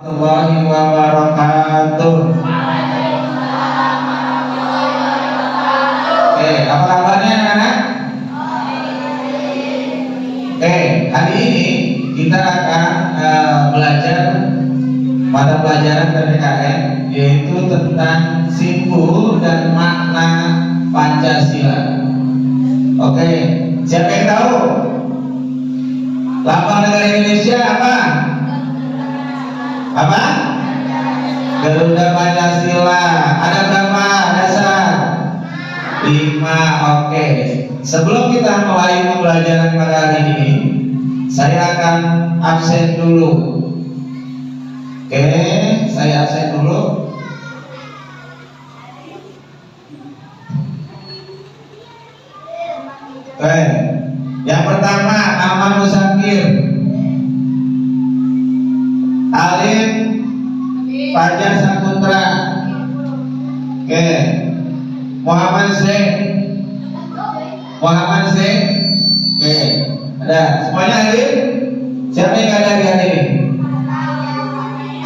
Warahmatullahi wabarakatuh. Oke, apa kabarnya anak-anak? Oke, hari ini kita akan belajar pada pelajaran PPKN, yaitu tentang simbol dan makna Pancasila. Oke, siapa yang tahu lambang negara Indonesia apa? Apa? Garuda Pancasila. Ada berapa dasar? 5. Oke. Sebelum kita mulai pembelajaran pada hari ini, saya akan absen dulu. Oke, saya absen dulu. Oke. Yang pertama, Ahmad Musakir, Alif Fajar Saputra. Oke. Muhammad Zain. Oke. Ada semuanya hadir? Siapa yang ada di hari ini?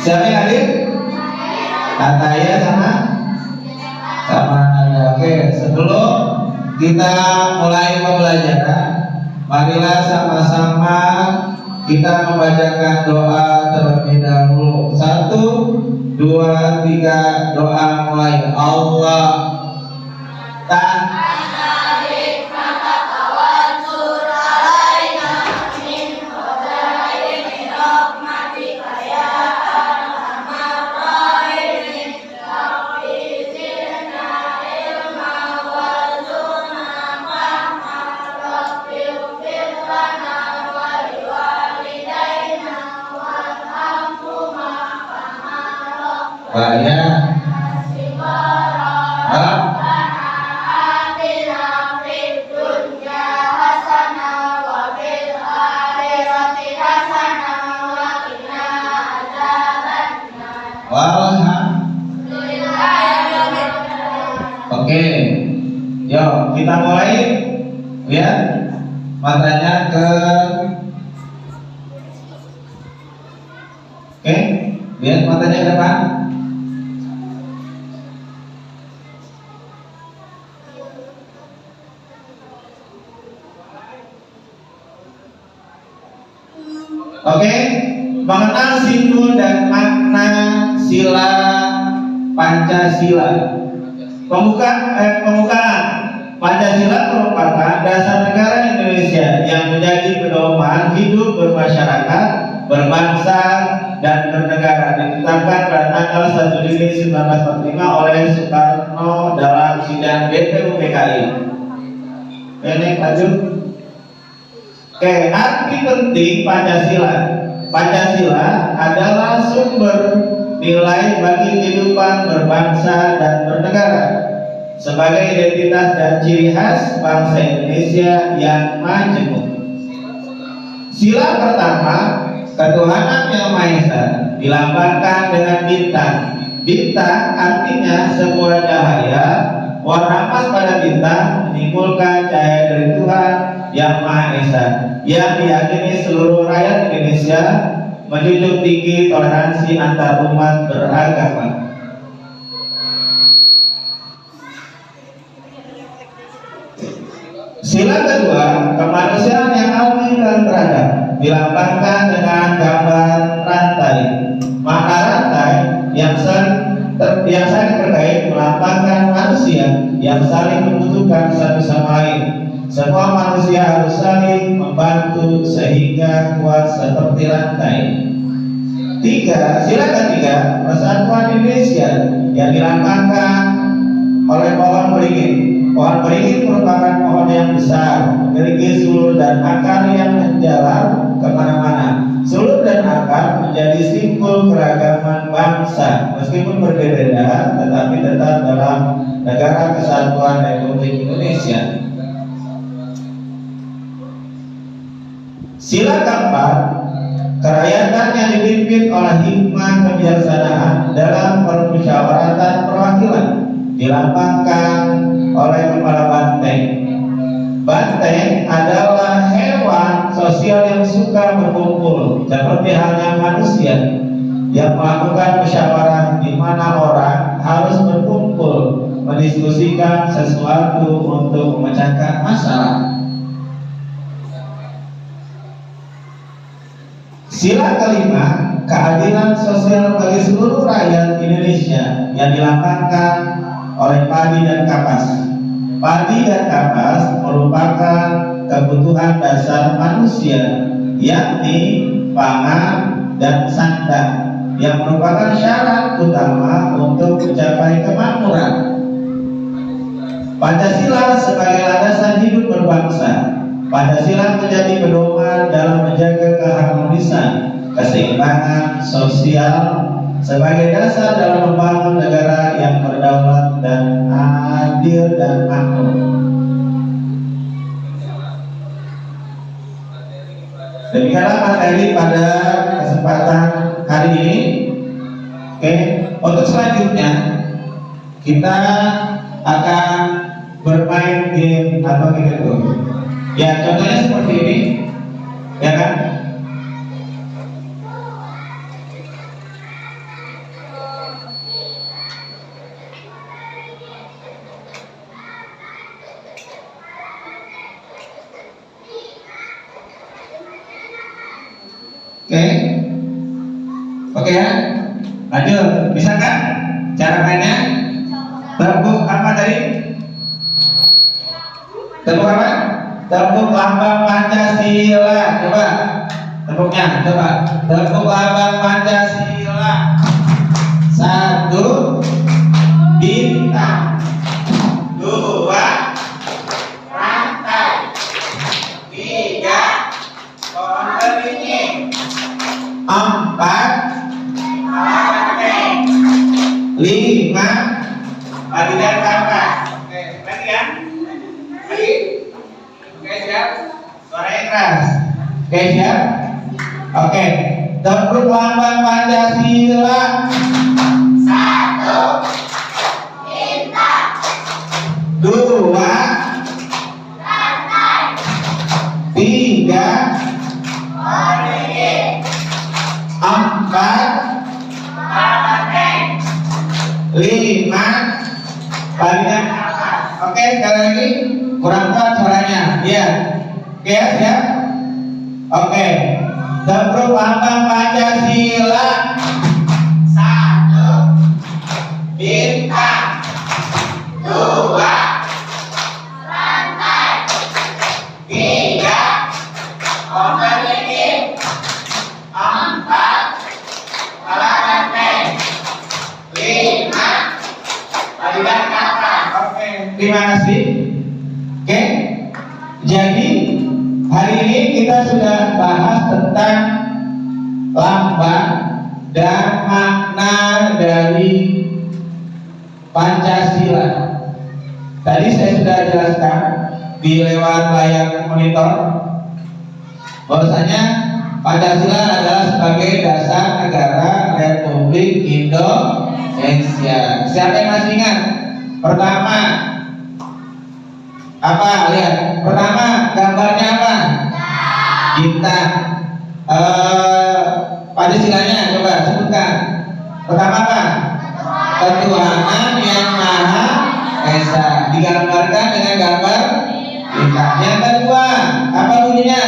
Siapa yang hadir? Ataya sama ada. Oke, sebelum kita mulai pembelajaran, marilah sama-sama kita membacakan doa terlebih dahulu. 1, 2, 3, doa mulai. Allah banyak. Oke, yuk kita mulai. Lihat matanya ke. Oke, lihat matanya ke depan. Oke, mengenal simbol dan makna sila Pancasila. Pembukaan. Pancasila merupakan dasar negara Indonesia yang menjadi pedoman hidup bermasyarakat, berbangsa, dan bernegara. Ditetapkan pada tanggal 1 Juni 1945 oleh Soekarno dalam sidang BPUPKI. Ini lanjut. Oke, arti penting Pancasila. Pancasila adalah sumber nilai bagi kehidupan berbangsa dan bernegara sebagai identitas dan ciri khas bangsa Indonesia yang majemuk. Sila pertama, ketuhanan yang Maha Esa, dilambangkan dengan bintang. Bintang artinya sebuah cahaya. Warna emas pada bintang menimbulkan cahaya dari Tuhan yang Maha Esa, yang diyakini seluruh rakyat Indonesia, menjunjung tinggi toleransi antar umat beragama. Sila kedua, kemanusiaan yang adil dan beradab, dilambangkan dengan gambar rantai. Makna rantai yang saling terkait melambangkan manusia yang saling membutuhkan satu sama lain. Semua manusia harus saling membantu sehingga kuat seperti rantai. 3. Sila ketiga, persatuan Indonesia yang dilambangkan oleh pohon beringin. Pohon beringin merupakan pohon yang besar, memiliki sulur dan akar yang menjalar kemana-mana. Sulur dan akar menjadi simbol keragaman bangsa, meskipun berbeda, tetapi tetap dalam Negara Kesatuan Republik Indonesia. Sila keempat, kerakyatan yang dipimpin oleh hikmah kebijaksanaan dalam permusyawaratan perwakilan, dilambangkan oleh kepala banteng. Banteng adalah hewan sosial yang suka berkumpul, seperti halnya manusia. yang melakukan musyawarah di mana orang harus berkumpul mendiskusikan sesuatu untuk memecahkan masalah. Sila kelima, keadilan sosial bagi seluruh rakyat Indonesia yang dilambangkan oleh padi dan kapas. Padi dan kapas merupakan kebutuhan dasar manusia, yakni pangan dan sandang, yang merupakan syarat utama untuk mencapai kemakmuran. Pancasila sebagai landasan hidup berbangsa. Pancasila menjadi pedoman dalam menjaga keharmonisan, keseimbangan sosial sebagai dasar dalam membangun negara yang berdaulat dan adil dan makmur. Demikianlah materi pada kesempatan hari ini. Oke, untuk selanjutnya kita akan bermain game atau gitu. Ya, contohnya seperti ini, ya kan? Oke ya, lanjut. Bisa kan cara mainnya? Tepuk apa tadi? Tepuk apa? Tepuk lambang Pancasila. Coba tepuknya, coba. Tepuk lambang Pancasila. 1 bintang, 2 rantai, 3 pohon beringin, 4 rantai, 5 padi dan kapas. Oke, lagi ya? Lagi? Oke, siap? Suaranya keras. Oke, siap? Oke, tepuk lambang Pancasila. 1 bintang, 2 rantai, 3 pohon beringin, 4 rantai, 5 padi dan kapas. Oke, sekali lagi. Kurang kuat suaranya. Iya. Oke, siap? Oke. Tepuk lambang Pancasila. 1 bintang, 2 rantai, 3 pohon beringin, 4 rantai, 5 padi dan kapas. Oke, terima kasih. Oke, jadi hari ini kita sudah bahas tentang lambang dan makna dari Pancasila. Tadi saya sudah jelaskan di lewat layar monitor bahwasanya Pancasila adalah sebagai dasar negara Republik Indonesia. Siapa yang masih ingat? Pertama apa? Lihat. Pertama gambarnya apa? Bintang. Pancasilanya coba sebutkan. Pertama apa? Ketuhanan yang Maha Esa. Digambarkan dengan gambar bintang. Yang kedua apa bunyinya?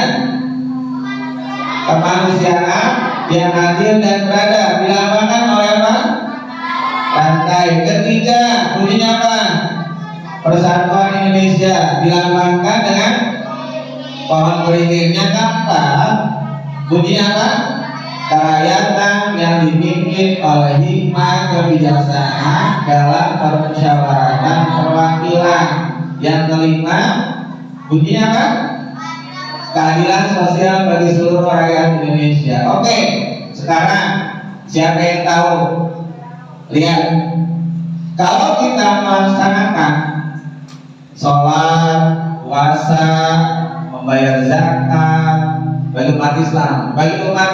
Kemanusiaan yang adil dan beradab. Dilambangkan oleh apa? Rantai. Ketiga bunyinya apa? Persatuan Indonesia. Dilambangkan dengan pohon beringin. Yang keempat bunyinya apa? Kerakyatan yang dipimpin oleh hikmah kebijaksanaan dalam permusyawaratan perwakilan. Yang kelima bunyinya apa? Keadilan sosial bagi seluruh rakyat Indonesia. Oke, sekarang siapa yang tahu? Lihat, kalau kita melaksanakan sholat, puasa, membayar zakat bagi umat Islam, bagi umat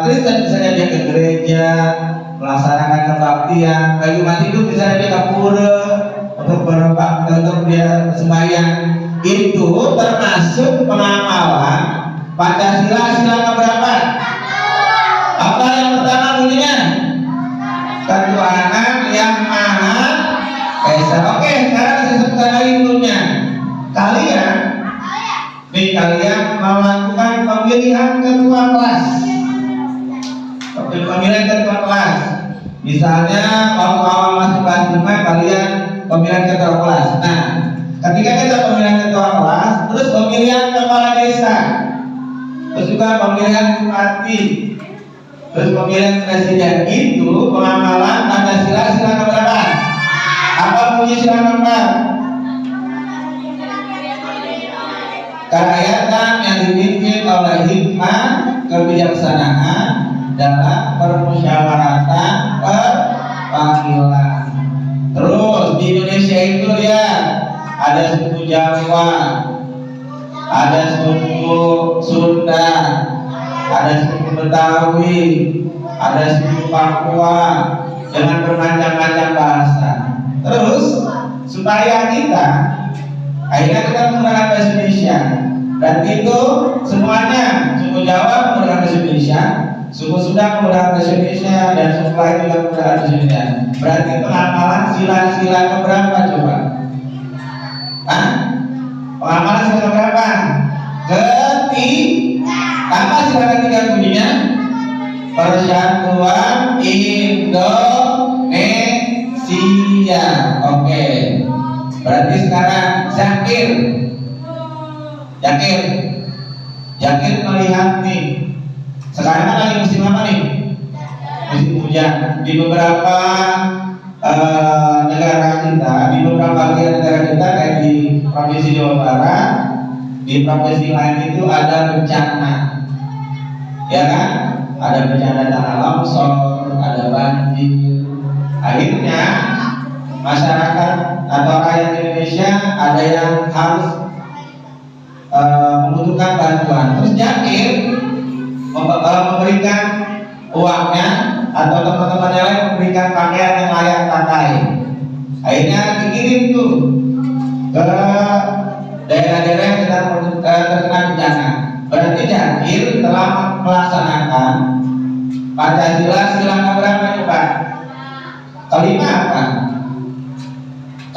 Kristen misalnya dia ke gereja melaksanakan kebaktian, bagi umat Hindu misalnya dia ke pura untuk dia sembahyang, itu termasuk pengamalan Pancasila sila keberapa? Apa Apa yang pertama bunyinya? Ketuhanan yang Maha Esa. Oke, sekarang saya sebutkan lagi bunyinya. Kalian melakukan pemilihan ketua kelas. Pemilihan ketua kelas. Misalnya waktu awal masuk kelas 5 kalian pemilihan ketua kelas. Nah, ketika kita pemilihan ketua kelas, terus pemilihan kepala desa, terus juga pemilihan bupati, terus pemilihan presiden, itu pengamalan Pancasila sila keberapa? Apa bunyi sila keempat? Kerakyatan yang dipimpin oleh hikmah kebijaksanaan dalam permusyawaratan perwakilan. Terus di Indonesia itu ya ada suku Jawa, ada suku Sunda, ada suku Betawi, ada suku Papua dengan bermacam-macam bahasa. Terus supaya kita akhirnya kita menggunakan bahasa Indonesia, dan itu semuanya suku Jawa menggunakan bahasa Indonesia, suku Sunda menggunakan bahasa Indonesia, dan suku lain juga menggunakan bahasa Indonesia. Berarti pengamalan sila-sila keberapa coba? Pengamalan sila keberapa? Ketiga. Apa sila ketiga bunyinya? Persatuan Indonesia. Oke. Berarti sekarang Zakir melihat nih. Sekarang kan lagi musim apa nih? Musim hujan. Di beberapa negara kita, di beberapa bagian negara kita kayak di provinsi Jawa Barat, di provinsi lain itu ada bencana, ya kan? Ada bencana tanah longsor, ada banjir. Akhirnya masyarakat atau rakyat Indonesia ada yang harus membutuhkan bantuan. Terus Zakir memberikan uangnya atau teman-teman yang lain memberikan pakaian yang layak pakai. Akhirnya dikirim tuh ke daerah-daerah yang sedang terkena bencana. Berarti Zakir telah melaksanakan Pancasila sila keberapa coba? Kelima apa?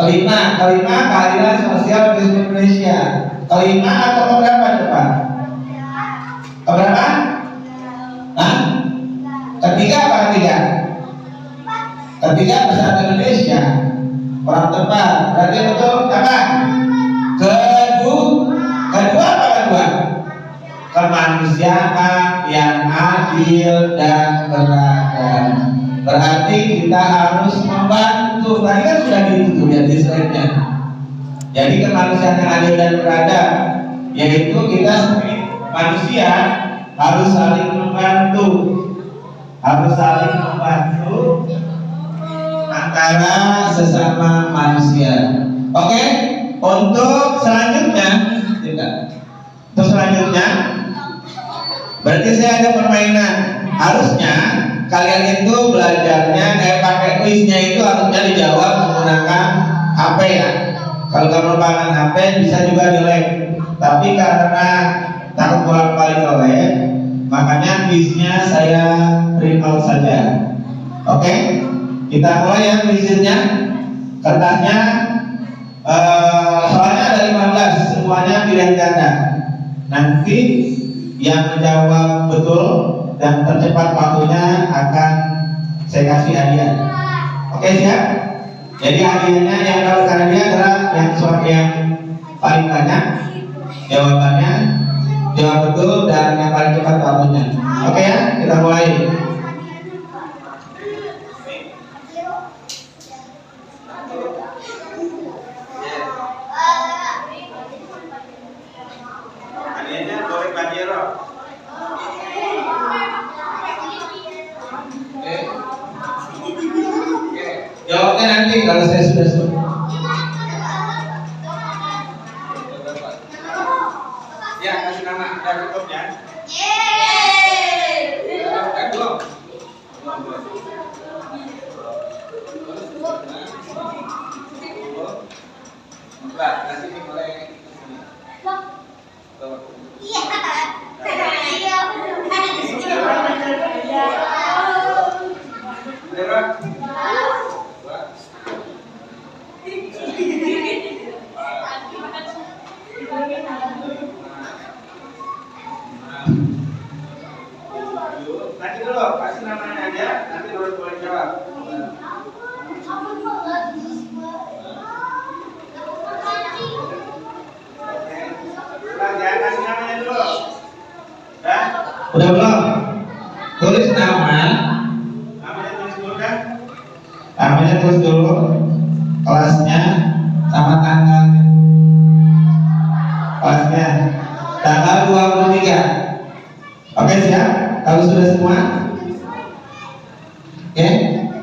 Kelima keadilan sosial di Indonesia. Kelima atau keberapa coba? Keberapa? Ketiga apa ketiga? Ketiga bersatu Indonesia. Kurang tepat. Berarti betul apa? Kedua apa kedua? Kemanusiaan yang adil dan beradab. Berarti kita harus membantu. Tadi kan sudah gitu lihat di slide-nya. Jadi kemanusiaan yang adil dan beradab, yaitu kita sebagai manusia harus saling membantu, antara sesama manusia. Oke, untuk selanjutnya, berarti saya ada permainan. Harusnya kalian itu belajarnya pakai kuisnya itu harusnya dijawab menggunakan HP ya. Kalau nggak merupakan HP bisa juga di lab. Tapi karena takut bolak-balik ke lab, makanya kuisnya saya print out saja. Oke, kita mulai ya kuisnya. Kertasnya soalnya ada 15, semuanya pilihan ganda. Nanti yang menjawab betul dan tercepat waktunya akan saya kasih hadiah. Oke, siap? Jadi hadiahnya yang dapatkan hadiah adalah yang paling banyak jawabannya, jawab betul dan yang paling cepat waktunya. Oke ya, kita mulai. Hadiahnya boleh Pajero. Jawabnya nanti kalau saya sudah stop. Ya, kasih nama dan cukup ya. Belum. Mbak, kasih mulai. Iya. Nanti dulu, kasih namanya aja, nanti baru boleh jawab. Ya, kasih namanya dulu. Dah? Udah belum? Tulis nama. Namanya tulis dulu kan? Namanya tulis dulu. Kelasnya sama tanggalnya. Kelasnya tanggal 23. Oke, siap? Kalau sudah semua? Oke,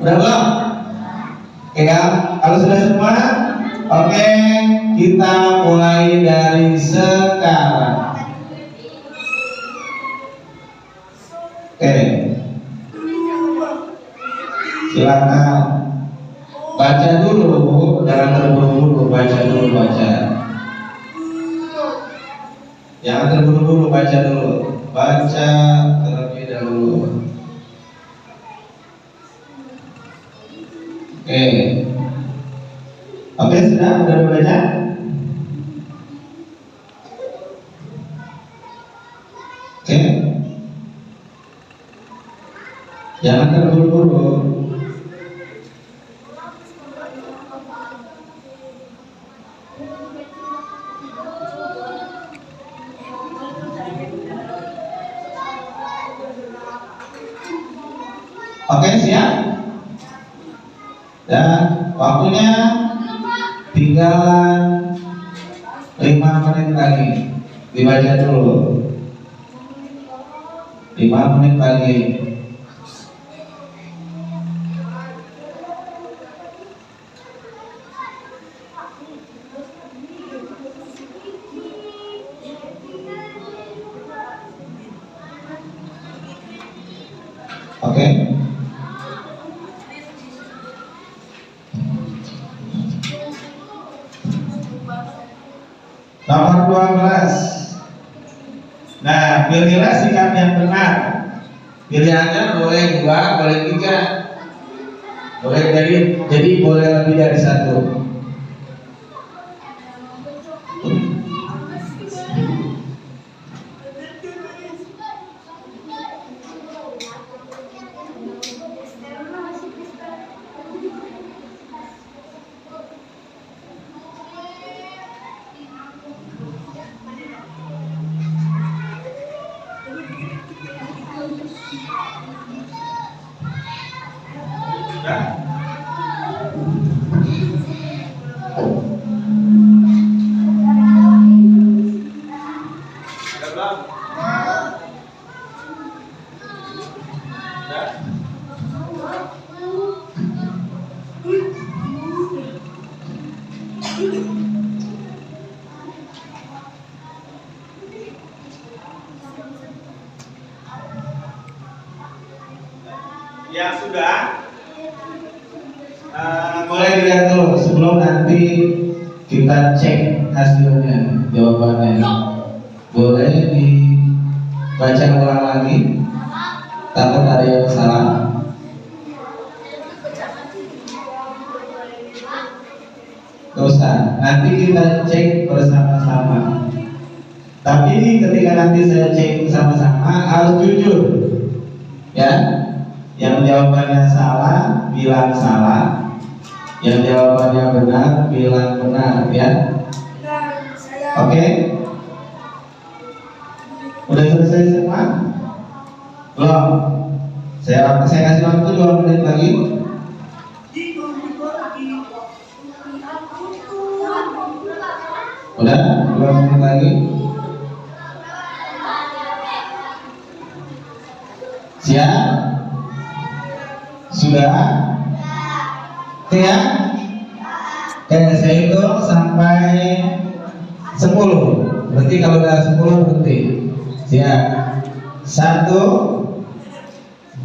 udah belum? Oke, kalau sudah semua? Oke, kita mulai dari sekarang. Oke, silakan baca dulu, jangan terburu-buru, baca dulu, baca. Jangan terburu-buru, baca dulu, baca terlebih dahulu. Oke. Oke, sudah baca? Oke. Jangan terburu-buru. Oke, siap? Dan waktunya tinggalan 5 menit lagi. Dibaca dulu 5 menit lagi. Oke. Nomor 12. Nah, pilihlah sikap yang benar. Pilihannya boleh 2, boleh 3. Boleh jadi boleh lebih dari 1. Yang sudah boleh dilihat dulu sebelum nanti kita cek hasilnya, jawabannya. Boleh dibaca ulang lagi, takut ada yang salah. Gak usah, nanti kita cek bersama-sama. Tapi ketika nanti saya cek bersama-sama harus jujur, ya. Yang jawabannya salah bilang salah, yang jawabannya benar bilang benar, ya. Oke? Udah selesai semua? Belum? Saya kasih waktu 2 menit lagi. Udah? 2 menit lagi. Siap? Sudah? Ya? Oke, saya hitung sampai 10. Berarti kalau udah 10 berhenti. Siap? 1,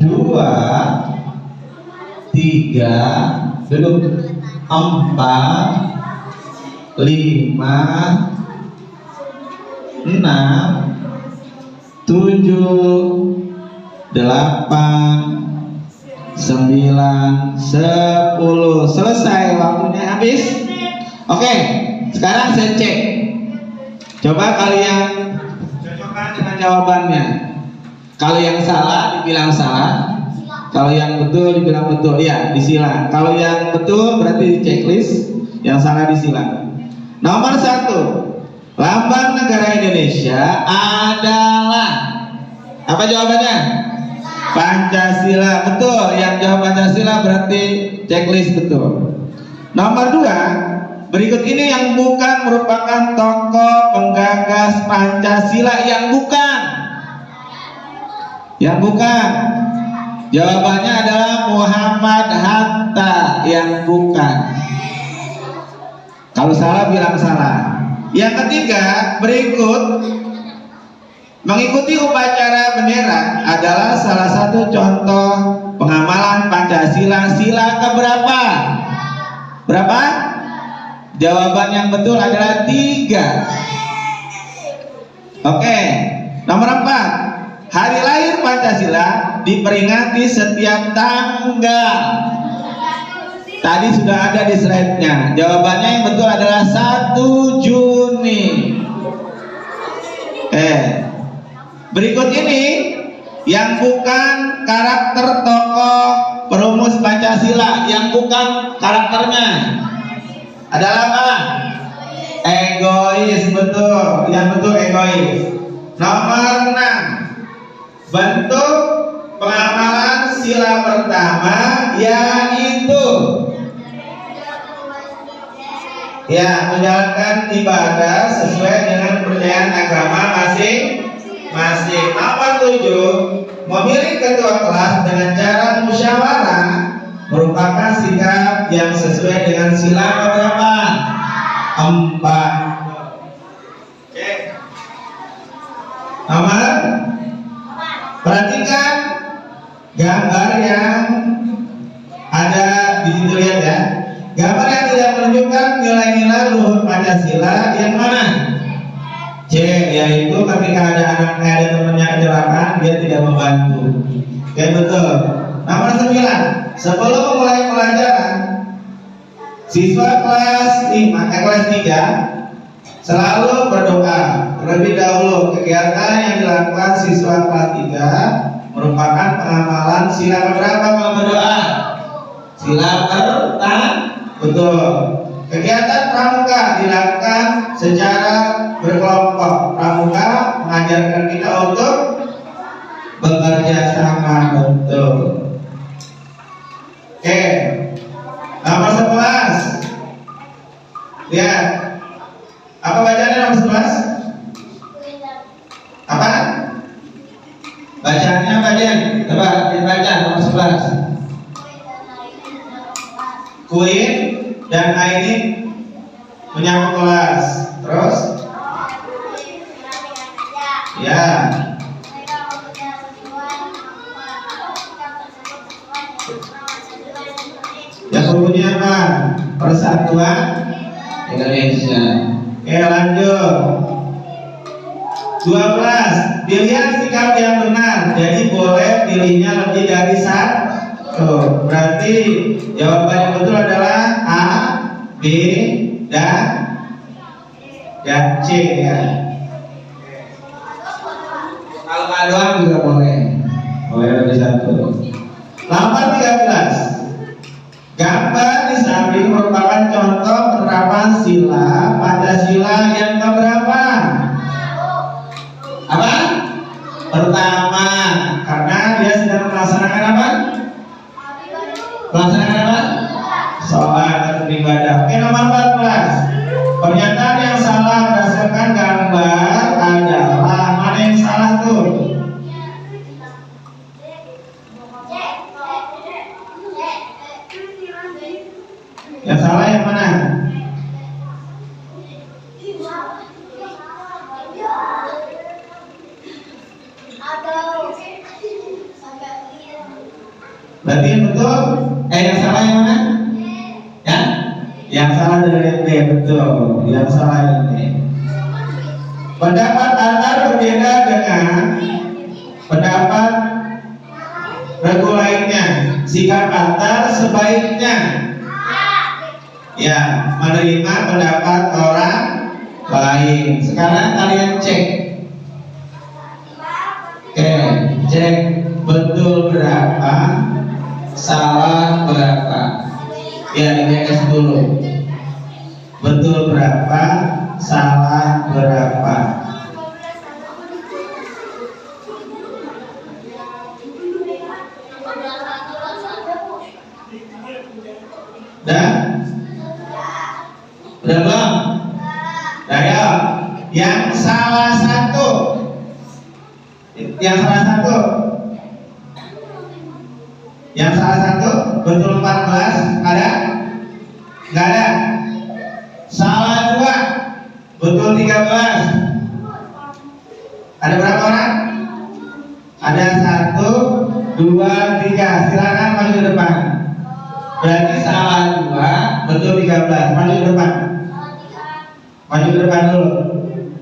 2, 3, duduk. 4, 5, 6, 7, 8, 9, 10. Selesai, waktunya habis. Oke, sekarang saya cek. Coba kalian samakan dengan jawabannya. Kalau yang salah dibilang salah, kalau yang betul dibilang betul. Ya, disilang. Kalau yang betul berarti di checklist, yang salah disilang. Nomor 1, lambang negara Indonesia adalah apa jawabannya? Pancasila. Betul. Yang jawab Pancasila berarti checklist betul. Nomor 2, berikut ini yang bukan merupakan tokoh penggagas Pancasila. Yang bukan. Yang bukan. Jawabannya adalah Muhammad Hatta. Yang bukan. Kalau salah bilang salah. Yang ketiga, berikut mengikuti upacara bendera adalah salah satu contoh pengamalan Pancasila. Sila keberapa? Berapa? Jawaban yang betul adalah 3. Oke. Nomor 4, hari lahir Pancasila diperingati setiap tanggal. Tadi sudah ada di slide-nya. Jawabannya yang betul adalah 1 Juni. Berikut ini yang bukan karakter tokoh perumus Pancasila. Yang bukan karakternya adalah apa? Egois. Betul. Yang betul egois. Nomor 6, bentuk pengamalan sila pertama yaitu menjalankan ibadah sesuai dengan kepercayaan agama masing-masing. Nomor 7, memilih ketua kelas dengan cara musyawarah merupakan sikap yang sesuai dengan sila keberapa? 4. Nomor, perhatikan gambar yang ada di situ, lihat ya. Gambar yang tidak menunjukkan nilai-nilai luhur Pancasila yang mana? C, yaitu ketika ada temannya kecelakaan dia tidak membantu. Oke, betul. Nomor 9, sebelum memulai pelajaran siswa kelas 3 selalu berdoa terlebih dahulu. Kegiatan yang dilakukan siswa kelas 3 merupakan pengamalan sila keberapa kalau berdoa? Sila pertama. Betul. Kegiatan pramuka dilakukan secara berkelompok. Pramuka mengajarkan kita untuk bekerja sama. Betul. Oke. Nomor 11. Lihat. Apa bacaannya nomor 11? Apa? Bacaannya apa dia? Coba dibaca nomor 11. Queen dan Aini menyapu kelas. Terus? Ya. Yang bunyinya apa? Persatuan Indonesia. Oke, lanjut. 12. Pilihan sikap yang benar. Jadi boleh pilihnya lebih dari 1. Berarti jawaban yang betul adalah A, B, dan C ya. Kalau A doang juga boleh. Boleh lebih 1. Nomor 13. Gambar di samping merupakan contoh penerapan sila Pancasila yang keberapa? Apa? Pertama, karena dia sedang melaksanakan apa? Melaksanakan apa? Sholat atau ibadah. Oke, nomor 14. Pernyataan yang salah berdasarkan gambar adalah mana yang salah tuh? Yang salah yang mana? Berarti yang betul, yang salah yang mana? Ya? Yang salah dari D, betul. Yang salah ini. Pendapat Atar berbeda dengan pendapat regu lainnya. Sikap Atar sebaiknya menerima pendapat orang lain. Sekarang kalian cek Cek betul berapa, salah berapa. Ya, di GS dulu. Betul berapa, salah berapa. Udah? Udah belum? Ayo, yang salah satu. Yang salah satu. Yang salah satu betul 14 ada? Enggak ada. Salah dua betul 13. Ada berapa orang? Ada 1, 2, 3. Silakan maju ke depan. Berarti salah dua betul 13. Maju ke depan. Maju ke depan dulu.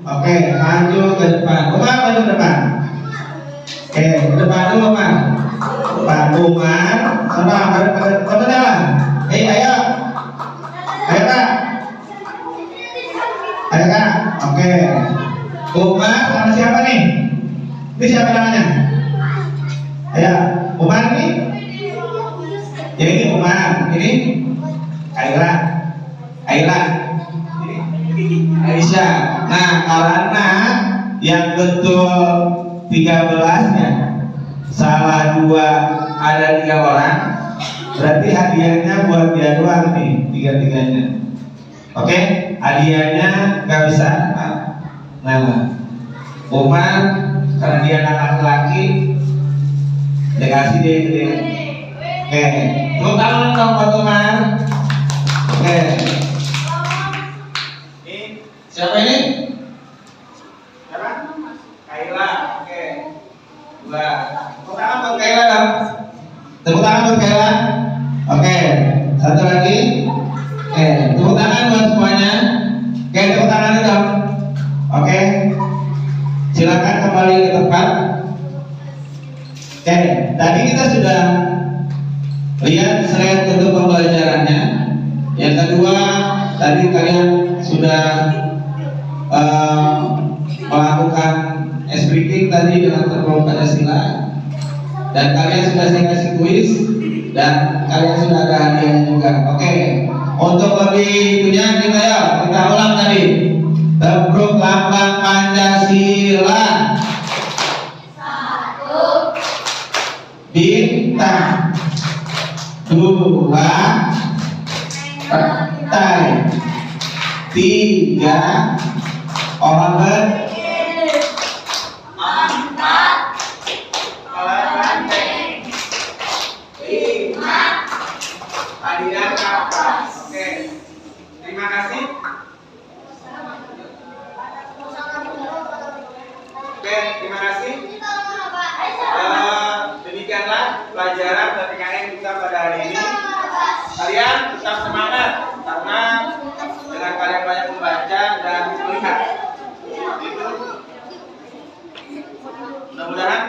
Oke, maju ke depan. Umar maju ke depan. Oke, ke depan dulu Umar. Pak Umar, sama pada jalan. Ayo. Ayo Kak. Ayo Kak. Oke. Umar sama siapa nih? Ini siapa namanya? Ayo, Umar nih. Jadi ini Umar, ini Aira. Aisyah. Nah, karena yang betul 13-nya salah dua ada 3 orang, berarti hadiahnya buat dia doang nih, 3-3-nya. Oke, hadiahnya nggak bisa. Nah, Umar karena dia anak laki-laki, dikasih dia. Oke, tepuk tangan dong buat Umar. Oke. Siapa ini? Siapa? Kaila. Oke. 2. Tepuk tangan buat Kaila dong. Tepuk tangan buat Kaila. Oke. Satu lagi. Oke. Tepuk tangan buat semuanya. Oke. Tepuk tangan dong. Oke. Silakan kembali ke tempat. Oke. Tadi kita sudah lihat slide untuk pembelajarannya. Yang kedua, tadi kalian sudah melakukan speaking tadi dengan terpeluk Pancasila, dan kalian sudah saya kasih kuis, dan kalian sudah ada hadiahnya juga. Oke, untuk lebih punya kita ulang tadi. Terpeluk lambang Pancasila. 1. Bintang. 2. Partai. 3. Orang berdiri. 4. Orang banteng. 5. Hadiah kapas. Oke, terima kasih. Oke, terima kasih. Demikianlah pelajaran PPKN kita pada hari ini. Kalian tetap semangat karena dengan kalian banyak membaca dan melihat. Mudah-mudahan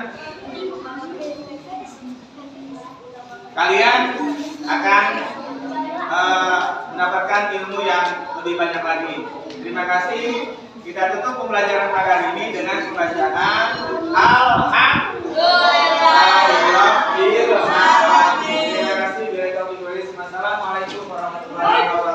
kalian akan mendapatkan ilmu yang lebih banyak lagi. Terima kasih. Kita tutup pembelajaran pada hari ini dengan pembacaan Alhamdulillah. Terima kasih. Assalamualaikum warahmatullahi wabarakatuh.